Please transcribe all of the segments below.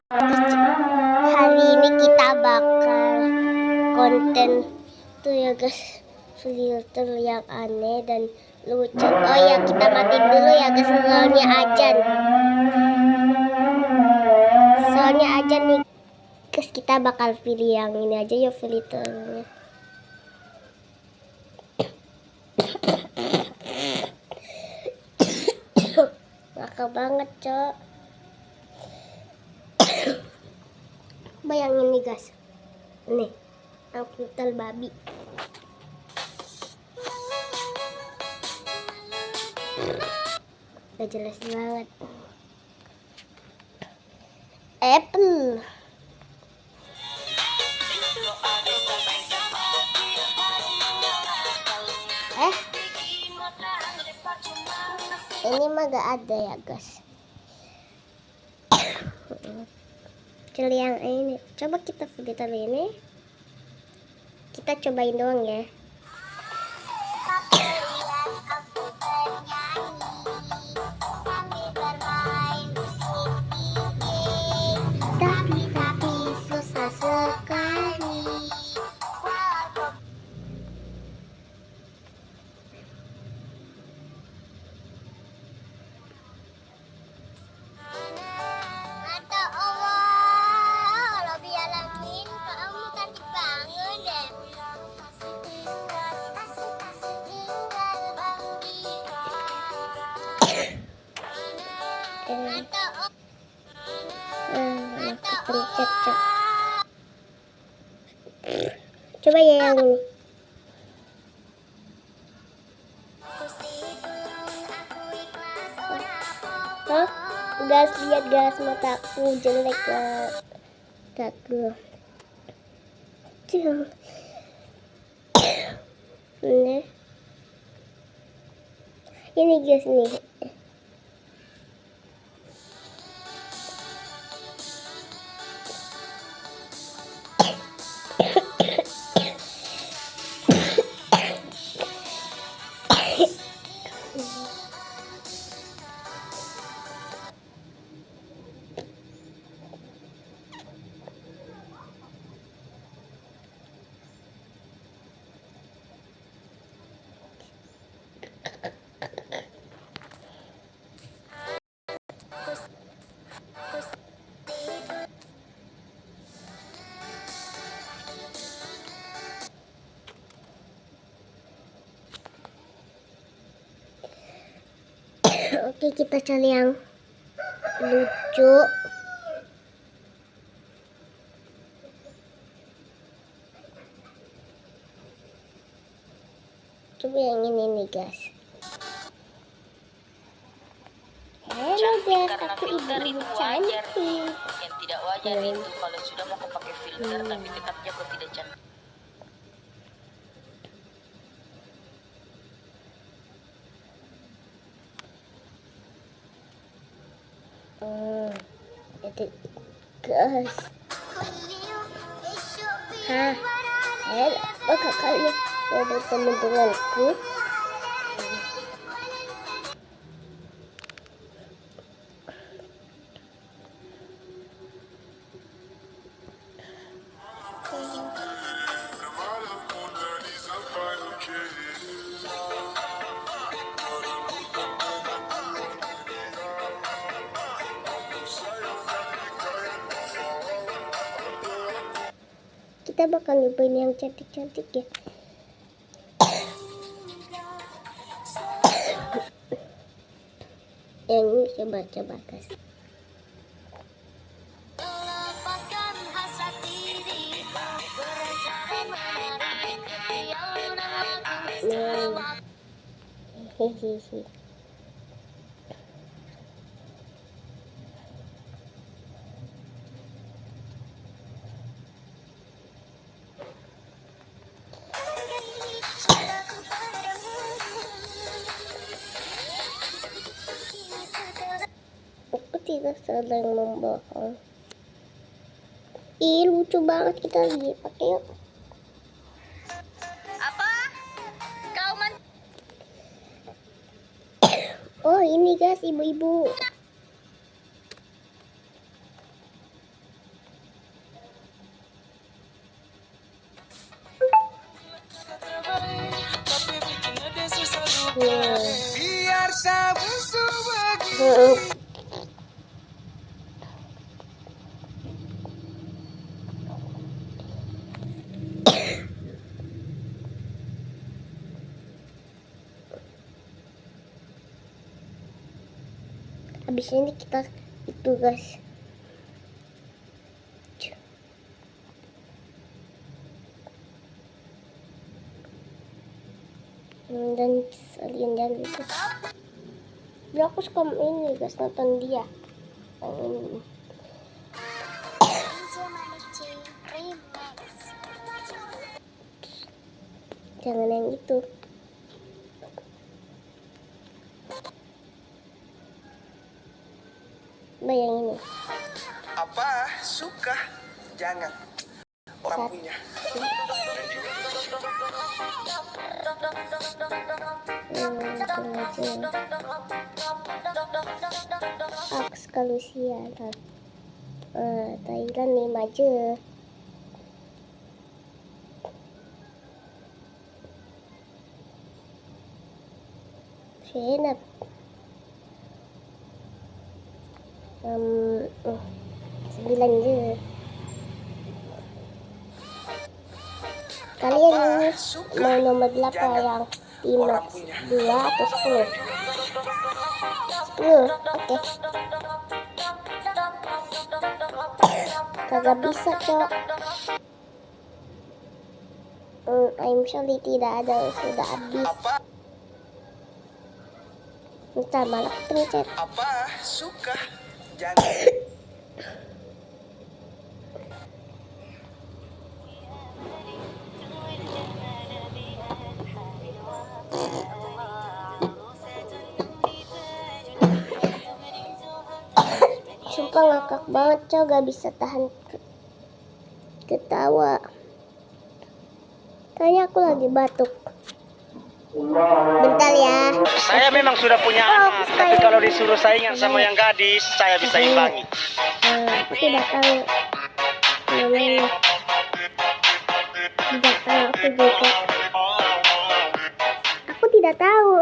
Hari ini kita bakal konten tuh ya guys, filter yang aneh dan lucu. Oh ya, kita matiin dulu ya guys, soalnya ajan nih guys. Kita bakal pilih yang ini aja ya filternya. Ngakak banget cok. Bayangin nih guys, nih yang filter babi. Gak jelas banget. Apple. Ini mah gak ada ya guys. Cari yang ini. Coba kita filter ini. Kita cobain doang ya. Tapi susah sekali. Kepencet cok. Coba ya yang ini. Hah? Gas, lihat gas, mataku jelek mataku. Ini gas nih. Oke, kita cari yang lucu. Coba yang ini nih guys. Cantik karena filter itu wajar nih. Yang tidak wajar itu kalau sudah mau pakai filter tapi dekatnya kok tidak cantik. Itu guys. Apa kalian ada teman-temanku? Kita bakal nyobain yang cantik-cantik ya. Yang ini coba guys. Hehehe. Aku tidak sedang membohong. Ih, lucu banget, kita lihat pakai yuk. Apa? Kau Oh, ini guys, ibu-ibu. Hmm. Habis ini kita itu guys. Dan kalian jangan lupa. Ya aku suka ini guys, nonton dia. Yang ini. Jangan yang itu. Yang ini. Apa? Suka? Jangan. Orang punya. Aks Kalusia Thailand nih maju. Senap. Sembilan je. Kalian ini mau nomor berapa, yang 5, 2 atau 10? 10, oke. Kagak bisa cok. I'm sorry, tidak ada, sudah habis. Bentar, malah pencet. Apa? Suka? Jangan. Sumpah ngakak banget cok, gak bisa tahan ketawa. Kayaknya aku lagi batuk. Bentar ya. Saya memang sudah punya anak, tapi kalau disuruh saingan sama yang gadis, saya bisa imbangi. Aku tidak tahu namanya. Tidak tahu aku juga. Aku tidak tahu.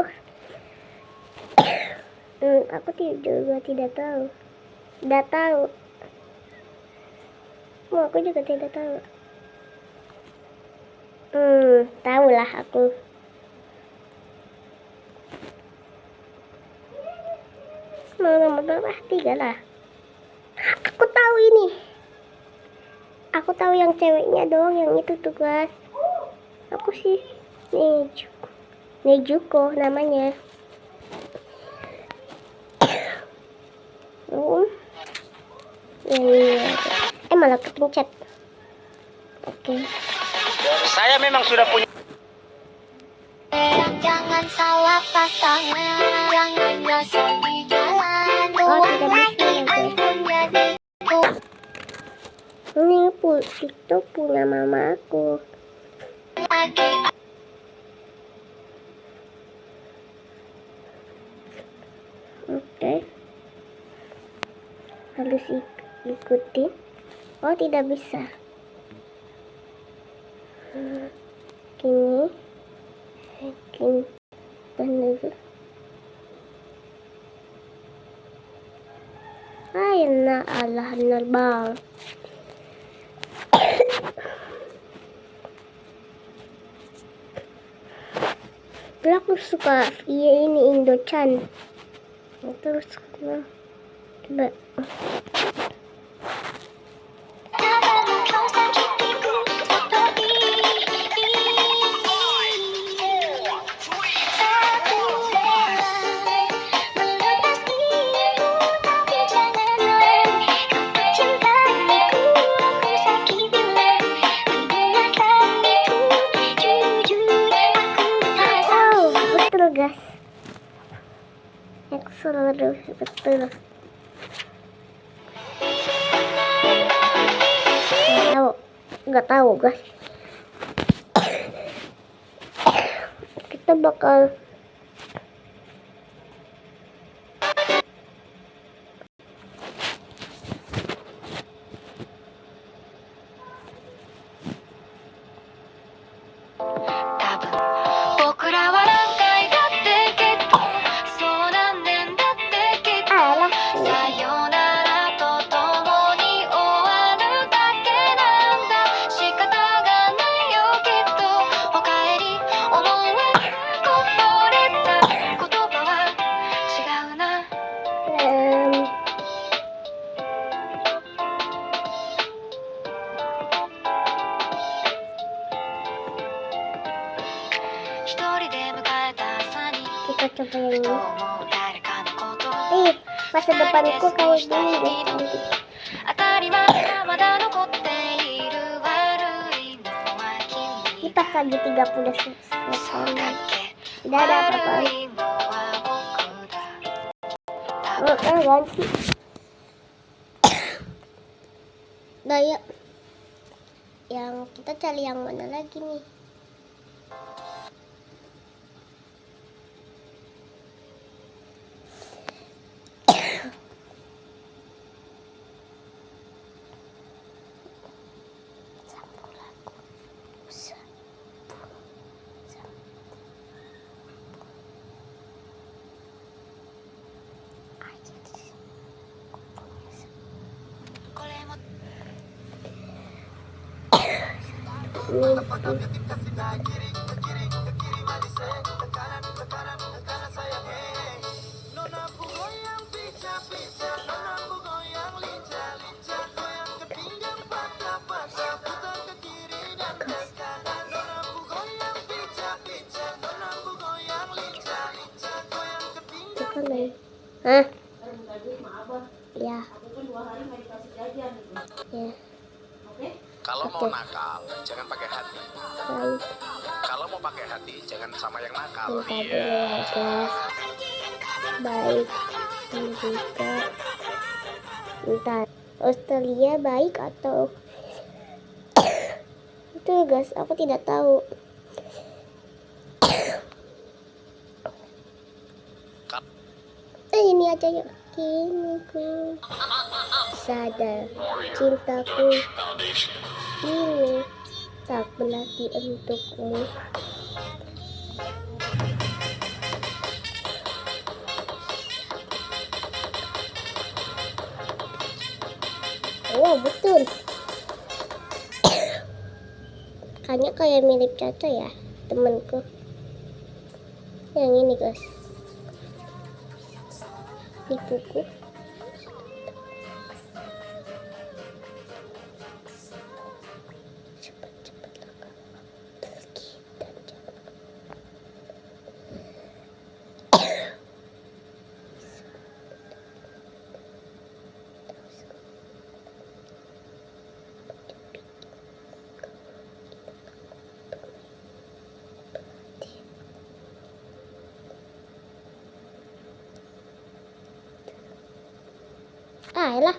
Aku juga tidak tahu. Tidak tahu. Aku juga tidak tahu. Tahulah aku. Nomor berapa? 3 lah. Aku tahu ini. Aku tahu yang ceweknya doang, yang itu tuh guys. Aku sih Nejuko namanya. Malah kepencet. Oke. Saya memang sudah punya. Jangan salah pasangan, jangan nyosor di jalan. Tidak bisa ya guys. Ini TikTok punya mama aku. Oke. Harus ikuti. Oh, tidak bisa. Gini. Bener. Enak, Allah bang. Aku suka ini Indo-chan. Terus coba. Guys, aku selalu betul. Nggak tahu guys. Kita bakal coba yang ini. 誰かのこと Ih, masa depanku kayak gini guys. 当たり前がまだ残っている悪いのは Ini 君 pas lagi 30 そうだ selesai. っけ Udah ada apa-apa. 悪いのは僕だ Ganti. Udah yuk. Yang kita cari yang mana lagi nih? Hah? Ya. Ya. Kalau mau nakal, jangan pakai hati. Baik. Kalau mau pakai hati, jangan sama yang nakal. Bentar dulu ya guys. Baik. Amerika. Bentar. Australia baik atau itu ya guys, aku tidak tahu. Ini aja yuk. Kini ku sadar cintaku ini tak berarti untukmu. Oh betul. Kayaknya kayak mirip Caca ya, temanku. Yang ini guys. Di buku. Ah, elah.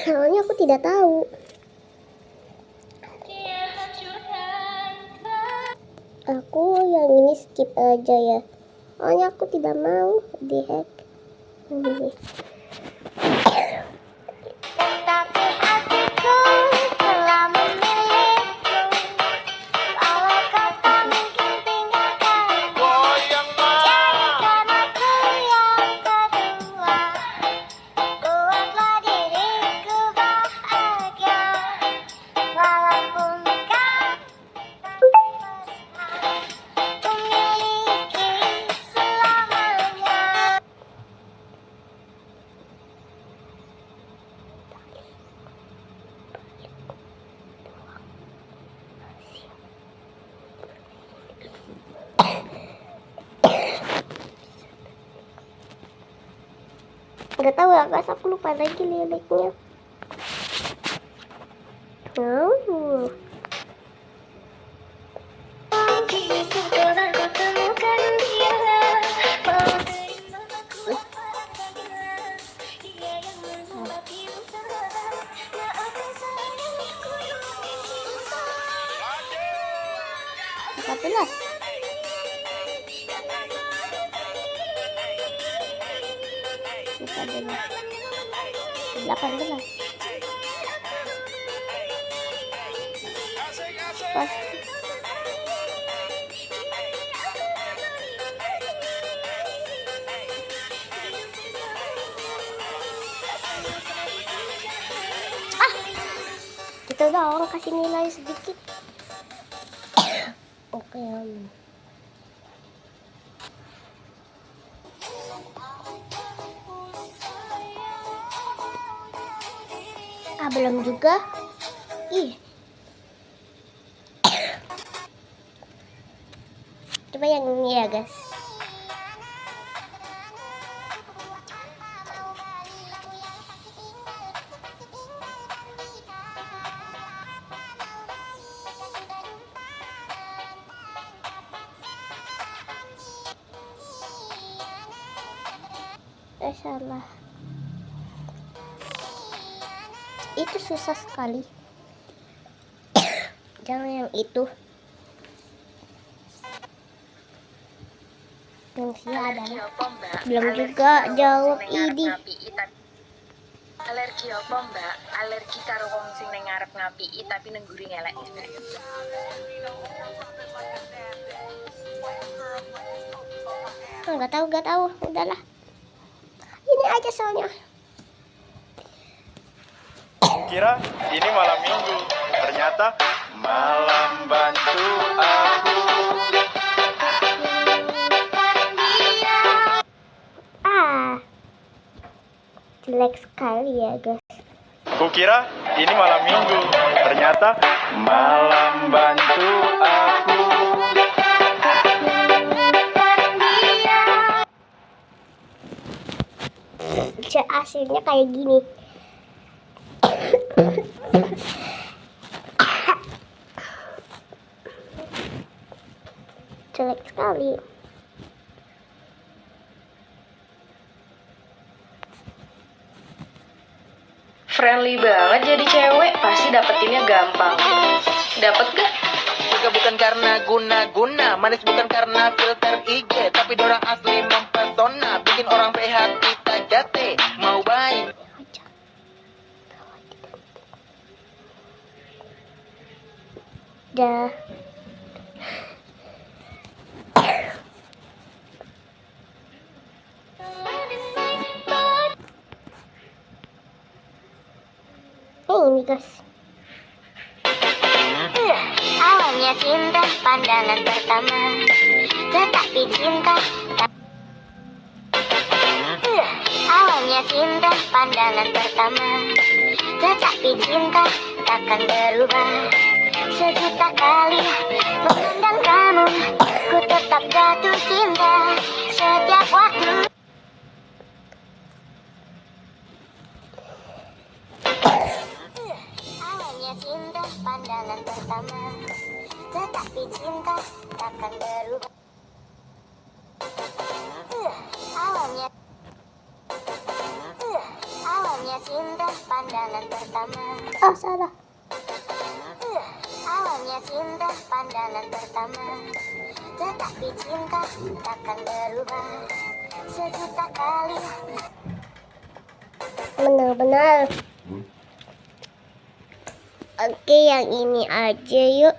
Soalnya aku tidak tahu. Aku yang ini skip aja ya. Soalnya aku tidak mau dihack. Ini. Tapi hatiku telah memilihmu. Kalau kau tak mungkin tinggalkan jadikan aku yang kedua. Buatlah diriku bahagia. Walaupun kau tak memiliki selamanya. Nggak tahu ya guys, aku lupa lagi liriknya. Oh. Kini ku telah kutemukan dia. Mau terima aku apa adanya. Dia yang membuat hidup terang. Maafkan sayang, ku rugi cinta. 14. Lupa dulu. 18. Pas. Kita doang kasih nilai sedikit. Oke. Belum juga. Ih. coba yang ini ya guys. Salah. Itu susah sekali. Jangan yang itu. Yang sini adalah belum juga jawab ini. Alergi apa mbak? Alergi karo wong sing ning ngarep ngapiki tapi nang guri ngelek. Nggak tahu, udahlah. Ini aja soalnya. Kira ini malam minggu, ternyata malam bantu aku. Jelek sekali ya guys. Kukira ini malam minggu, ternyata malam bantu aku. Hasilnya kayak gini. Jelek sekali. Friendly banget jadi cewek, pasti dapetinnya gampang. Dapet gak? Juga bukan karena guna-guna, manis bukan karena filter IG, tapi dorang asli mempesona, bikin orang PH kita jate, mau baik. Dah. Ini guys. Awalnya cinta pandangan pertama, tetapi cinta awalnya cinta pandangan pertama, tetapi cinta takkan berubah. Sejuta kali memandang kamu, ku tetap jatuh cinta setiap waktu. Awalnya cinta pandangan pertama, tetapi cinta takkan berubah. Awalnya cinta pandangan pertama. Oh salah. Awalnya cinta pandangan pertama, tetapi cinta takkan berubah. Sejuta kali. Benar-benar. Oke, yang ini aja yuk.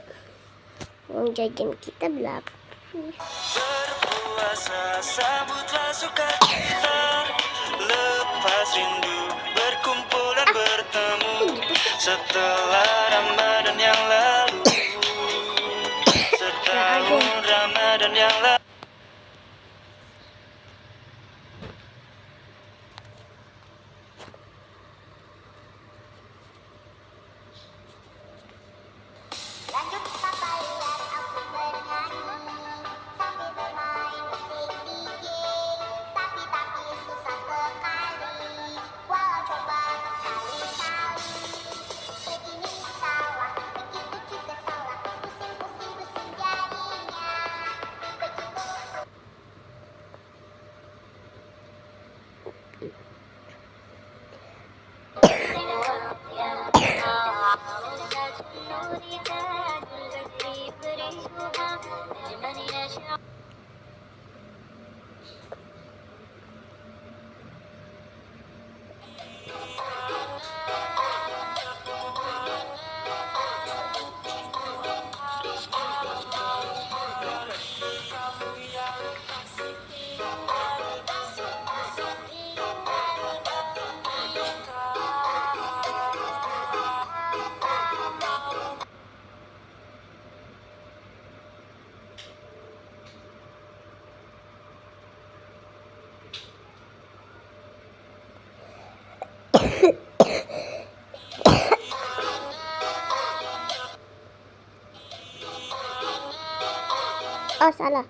Uang jajan kita berapa? Berpuasa sambutlah sukacita, lepas rindu berkumpul dan bertemu setelah Ramadan yang lalu, setahun Ramadan yang lalu. Lanjut papa lihat aku bernyanyi sambil bermain musik DJ. Tapi susah sekali, walau coba berkali-kali. Begini sawah, begitu juga sawah, pusing-pusing jadinya. Begitu. Oh salah.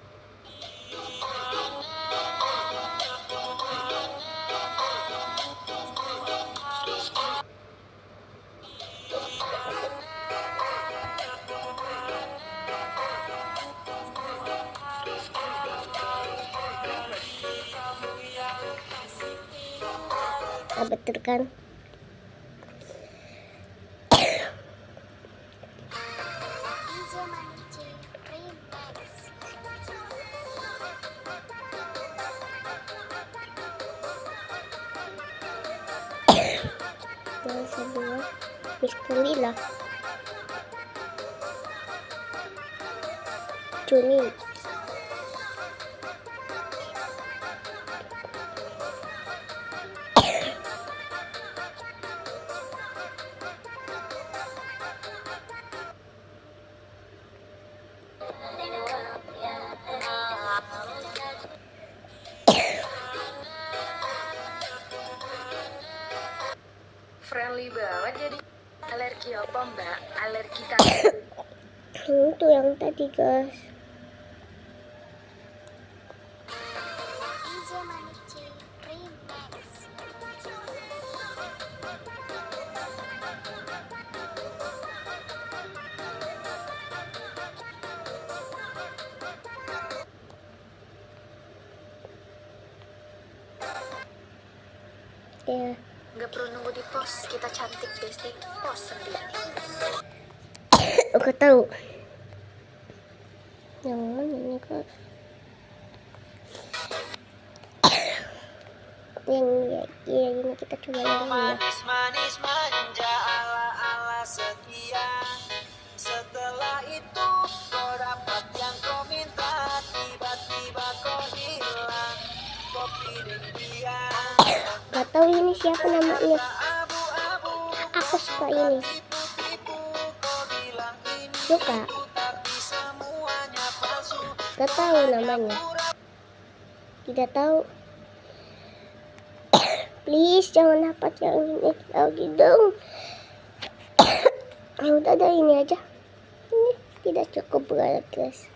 gitu kan. Yang sebelah Mr. Lila Juni. Friendly banget jadi. Alergi apa mbak? Alergi Itu yang tadi guys. Ya, Nggak perlu nunggu di pos, kita cantik besti pos sendiri. aku tahu. Yang mana ini guys? Yang ya ini kita coba yang ini ya. Manis manja ala setia. Setelah itu kau dapat yang kau minta. Tiba-tiba kau hilang. Kau pilih dia. Gak tahu ini siapa namanya. Aku suka ini. Suka. Gak tahu namanya. Tidak tahu. Please jangan dapat yang ini lagi dong. Ya udah ada ini aja. Ini tidak cukup berat guys.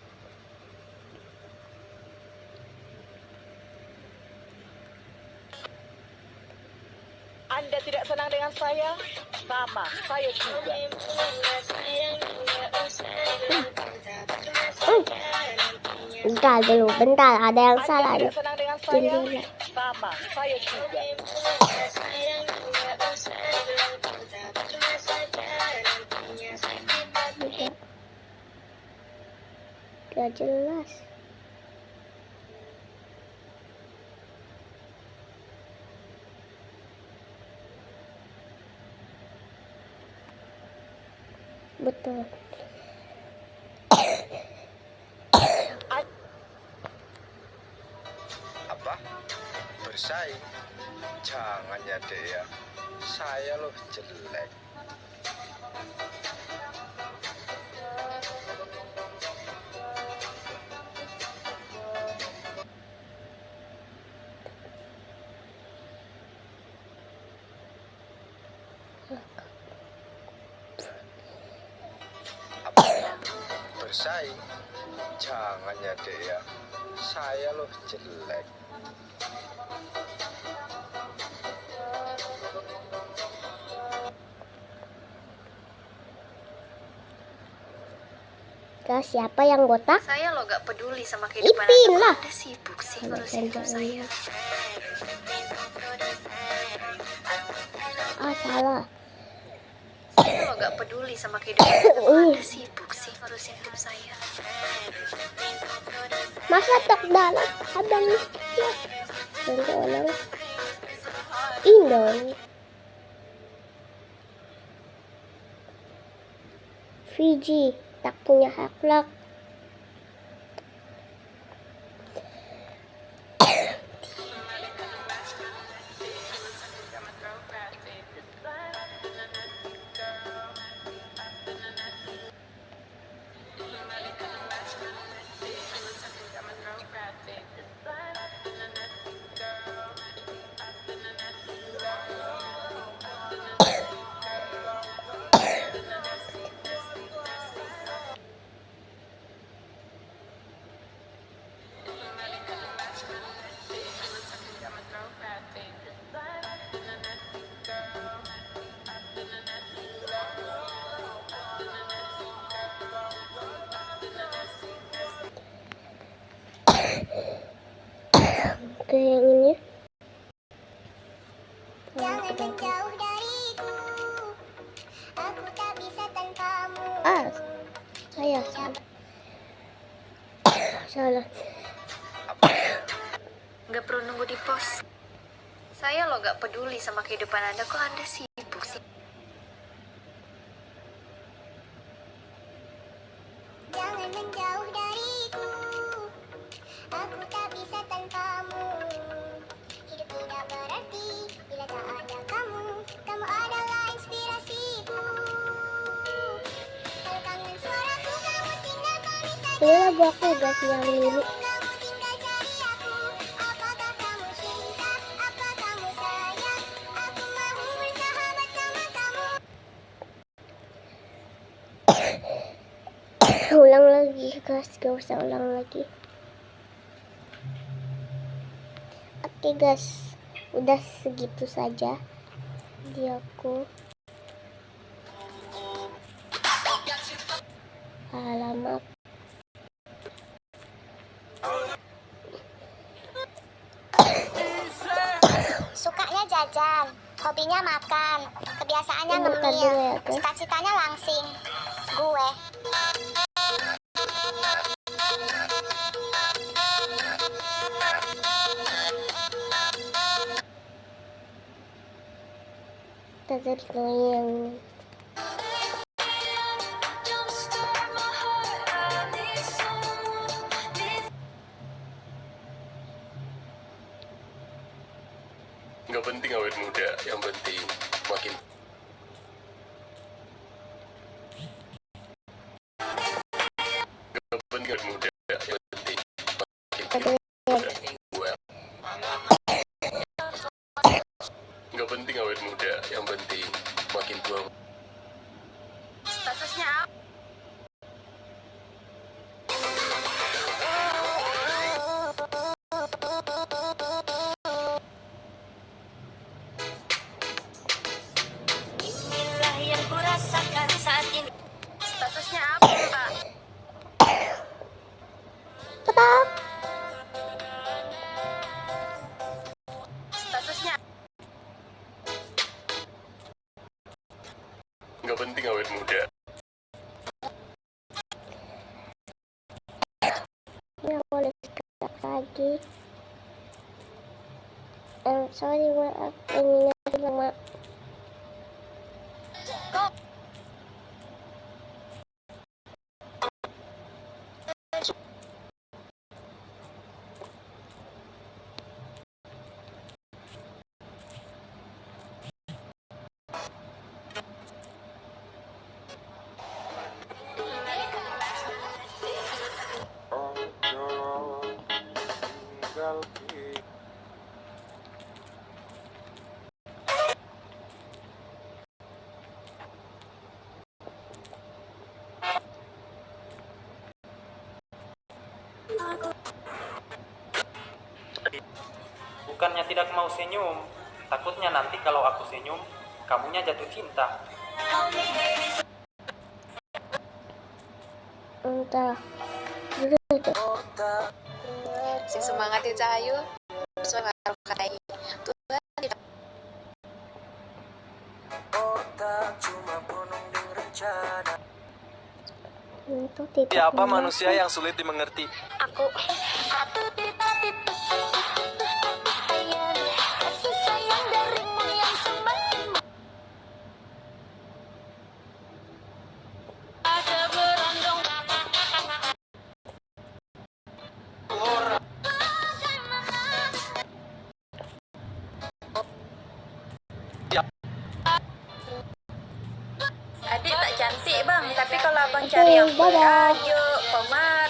Anda tidak senang dengan saya? Sama, saya juga. Bentar dulu, bentar. Ada yang salah Anda nih. tidak senang dengan saya? Jendela. Sama, saya juga. Gak jelas. Betul. Apa? Bersaing? Jangan ya dek ya. Saya loh jelek. Apa? Bersaing? Jangan ya dek ya. Saya loh jelek. Terus siapa yang botak? Saya lo gak peduli sama kehidupan Ipin Anda. lah. Anda sibuk sih Kalau ngurusin hidup saya. Salah. Saya lo gak peduli sama kehidupan Anda. Anda sibuk sih ngurusin hidup saya. Masa tok dalam abang ya. Nanti orang Indon. Fiji tak punya akhlak. Oke, yang ini. ya salah. Salah. Nggak perlu nunggu di pos. Saya loh nggak peduli sama kehidupan Anda, kok Anda sibuk sih? Jangan menjauh dariku, aku tak bisa tanpamu. Hidup tidak berarti bila tak ada kamu. Kamu adalah inspirasiku. Kalau kangen suaraku, kamu tinggalkan bisa. Ini lagu aku guys yang ini. Kamu tinggal cari aku. Apakah kamu cinta? Apa kamu sayang? Aku mau bersahabat sama kamu. Ulang lagi guys, gak usah ulang lagi. Oke guys, udah segitu saja videoku. Alamak. Sukanya jajan, hobinya makan, kebiasaannya Bentar dulu ngemil, ya, guys. cita-citanya langsing. Gue Tetap yang Nggak penting awet muda, yang penting makin. Nggak penting awet muda, yang penting makin gue. Nggak penting awet muda, yang penting makin tua. Statusnya apa? Inilah yang kurasakan saat ini. Statusnya apa, Pak? tetap Statusnya Nggak penting awet muda. nggak boleh start lagi. Sorry maaf, ini sama Bukannya tidak mau senyum, takutnya nanti kalau aku senyum, kamunya jatuh cinta. entah. sing semangat di Cahayu, sesuai karo kai. Tuhan di Untuk tidak Siapa menang. manusia yang sulit dimengerti? aku. Adik tak cantik bang, tapi kalau abang cari yang Dadah. perajuk, pemalas